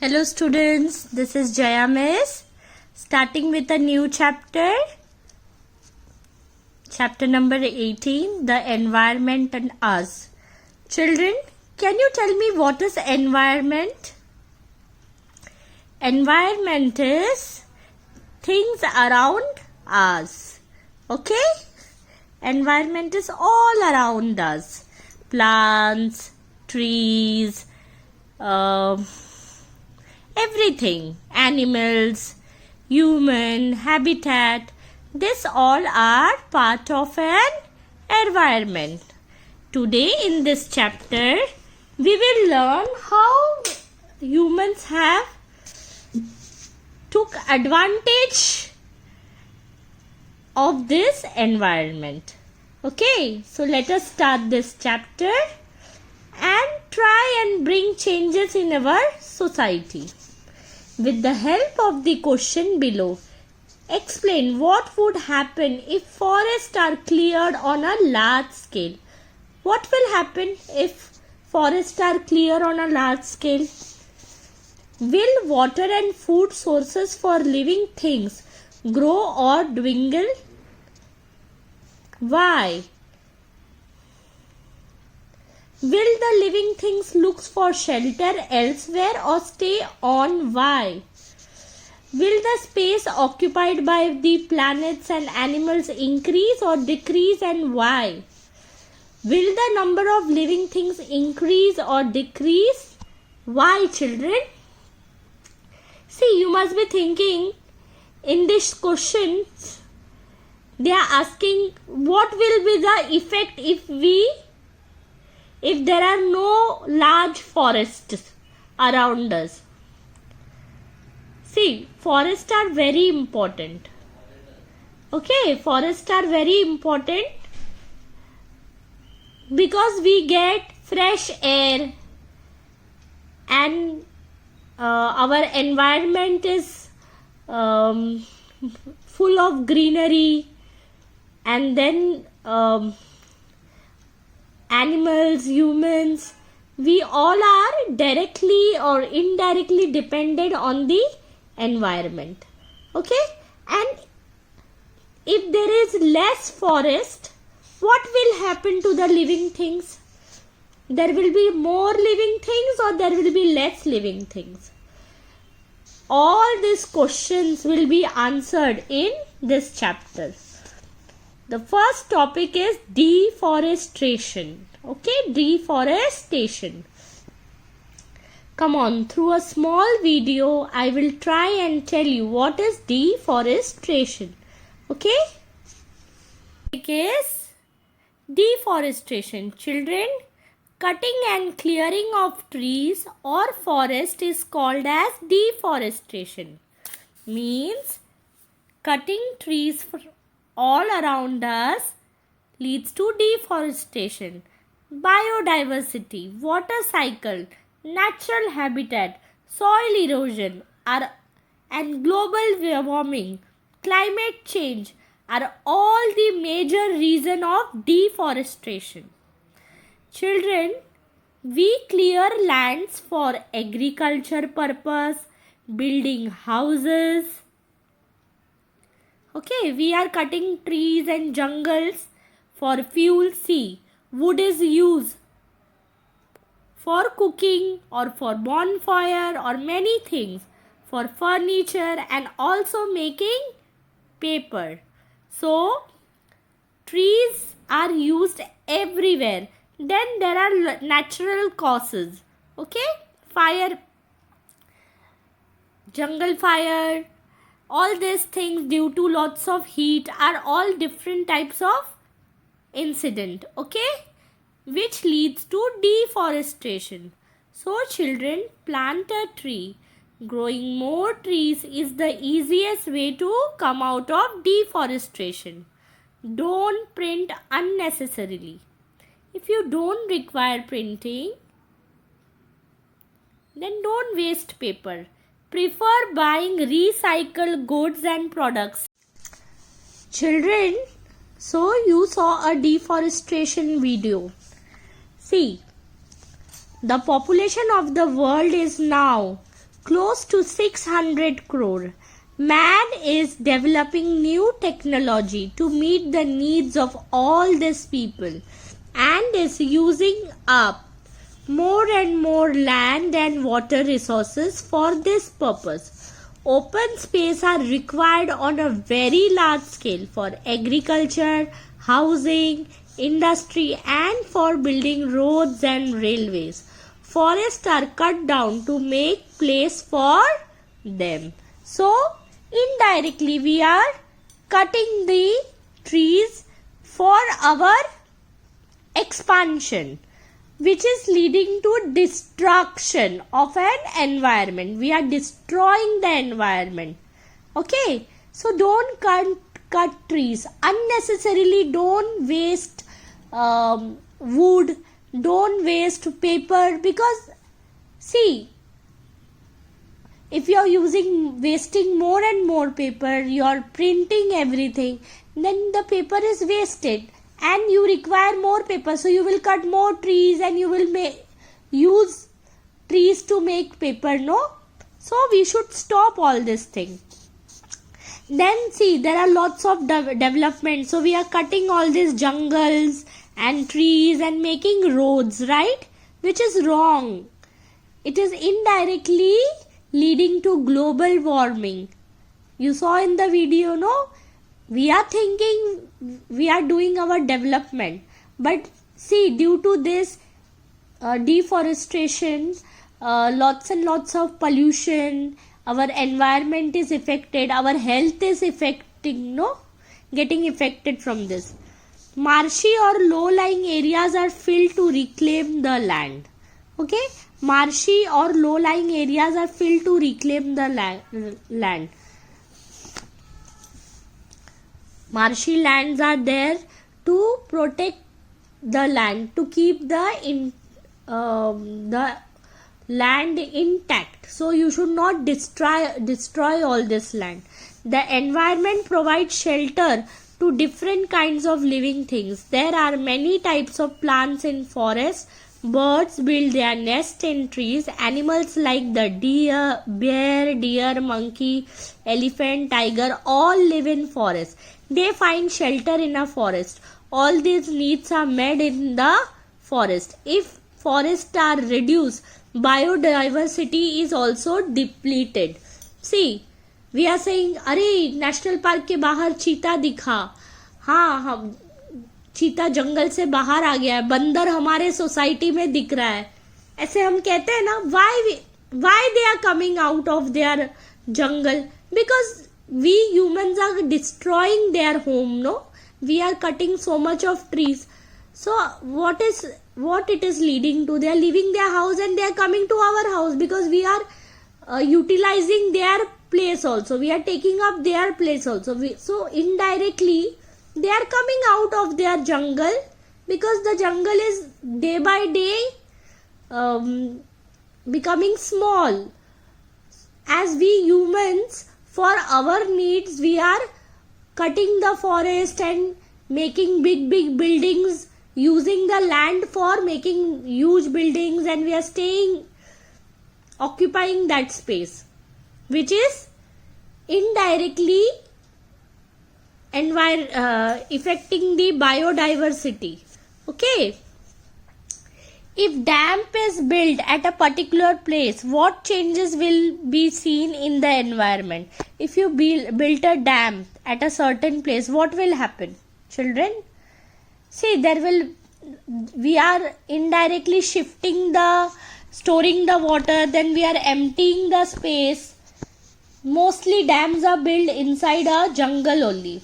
Hello students, this is Jaya Miss, starting with a new chapter number 18, the environment and us. Children, can you tell me what is environment? Environment is things around us, okay? Environment is all around us, plants, trees, everything, animals, human, habitat, this all are part of an environment. Today in this chapter, we will learn how humans have took advantage of this environment. Okay, so let us start this chapter and try and bring changes in our society. With the help of the question below, explain what would happen if forests are cleared on a large scale. What will happen if forests are cleared on a large scale? Will water and food sources for living things grow or dwindle? Why? Will the living things look for shelter elsewhere or stay on? Why? Will the space occupied by the planets and animals increase or decrease, and why? Will the number of living things increase or decrease? Why, children? See, you must be thinking in this question, they are asking what will be the effect if there are no large forests around us. See, forests are very important. Okay, forests are very important because we get fresh air and our environment is full of greenery, and then animals, humans, we all are directly or indirectly dependent on the environment. Okay, and if there is less forest, what will happen to the living things? There will be more living things or there will be less living things? All these questions will be answered in this chapter. The first topic is deforestation. Okay, deforestation. Come on, through a small video, I will try and tell you what is deforestation. Okay? Topic is deforestation. Children, cutting and clearing of trees or forest is called as deforestation. Means cutting trees all around us leads to deforestation. Biodiversity, water cycle, natural habitat, soil erosion and global warming, climate change are all the major reason of deforestation. Children, we clear lands for agriculture purpose, building houses. Okay, we are cutting trees and jungles for fuel. See, wood is used for cooking or for bonfire or many things, for furniture and also making paper. So, trees are used everywhere. Then there are natural causes. Okay, fire, jungle fire, all these things due to lots of heat are all different types of incident. Okay, which leads to deforestation. So children, plant a tree. Growing more trees is the easiest way to come out of deforestation. Don't print unnecessarily. If you don't require printing, then don't waste paper. Prefer buying recycled goods and products. Children, so you saw a deforestation video. See, The population of the world is now close to 600 crore. Man is developing new technology to meet the needs of all these people and is using up more and more land and water resources for this purpose. Open space are required on a very large scale for agriculture, housing, industry and for building roads and railways. Forests are cut down to make place for them. So, indirectly we are cutting the trees for our expansion, which is leading to destruction of an environment. We are destroying the environment. Okay, so don't cut trees unnecessarily. Don't waste wood, don't waste paper, because see, if you are wasting more and more paper, you are printing everything, then the paper is wasted and you require more paper, so you will cut more trees and you will use trees to make paper, no? So we should stop all this thing. Then see, there are lots of development, so we are cutting all these jungles and trees and making roads, right? Which is wrong. It is indirectly leading to global warming. You saw in the video, no? We are thinking we are doing our development, but see, due to this deforestation, lots and lots of pollution, our environment is affected, our health is getting affected from this. Marshy or low-lying areas are filled to reclaim the land. Okay, marshy or low-lying areas are filled to reclaim the land. Marshy lands are there to protect the land, to keep the land intact. So you should not destroy all this land. The environment provides shelter to different kinds of living things. There are many types of plants in forests. Birds build their nest in trees. Animals like the bear, monkey, elephant, tiger all live in forests. They find shelter in a forest. All these needs are met in the forest. If forests are reduced, biodiversity is also depleted. See, we are saying, अरे national park के बाहर चीता दिखा, हाँ चीता जंगल से बाहर आ गया है, बंदर हमारे सोसाइटी में दिख रहा है, ऐसे हम कहते हैं ना. why they are coming out of their jungle? Because we humans are destroying their home, no? We are cutting so much of trees. So what it is leading to? They are leaving their house and they are coming to our house because we are utilizing their place also. We are taking up their place also. So indirectly they are coming out of their jungle, because the jungle is day by day becoming small. As we humans, for our needs, we are cutting the forest and making big buildings, using the land for making huge buildings, and we are occupying that space, which is indirectly affecting the biodiversity. Okay. If dam is built at a particular place, what changes will be seen in the environment? If you built a dam at a certain place, what will happen, children? See, we are indirectly storing the water, then we are emptying the space. Mostly dams are built inside a jungle only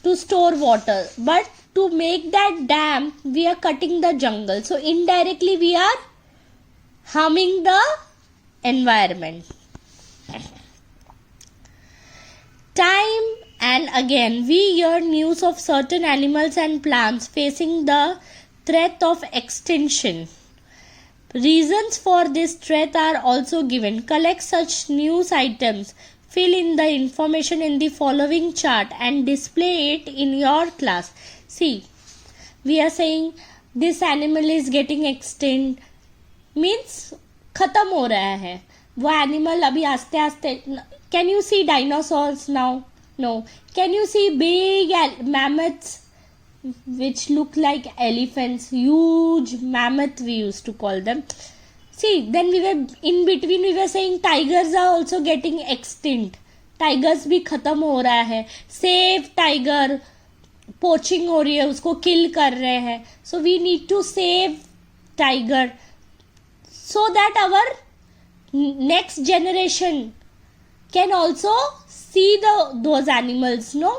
to store water, but to make that dam, we are cutting the jungle. So indirectly we are harming the environment. Time and again we hear news of certain animals and plants facing the threat of extinction. Reasons for this threat are also given. Collect such news items. Fill in the information in the following chart and display it in your class. See, we are saying this animal is getting extinct, means खत्म हो रहा है. वो animal अभी आस्ते आस्ते. Can you see dinosaurs now? No. Can you see big mammoths which look like elephants, huge mammoth we used to call them. See, then we were in between, we were saying tigers are also getting extinct. Tigers भी खत्म हो रहा है. Save tiger, poaching हो रही है, उसको kill कर रहे हैं. So we need to save tiger so that our next generation can also see those animals, no?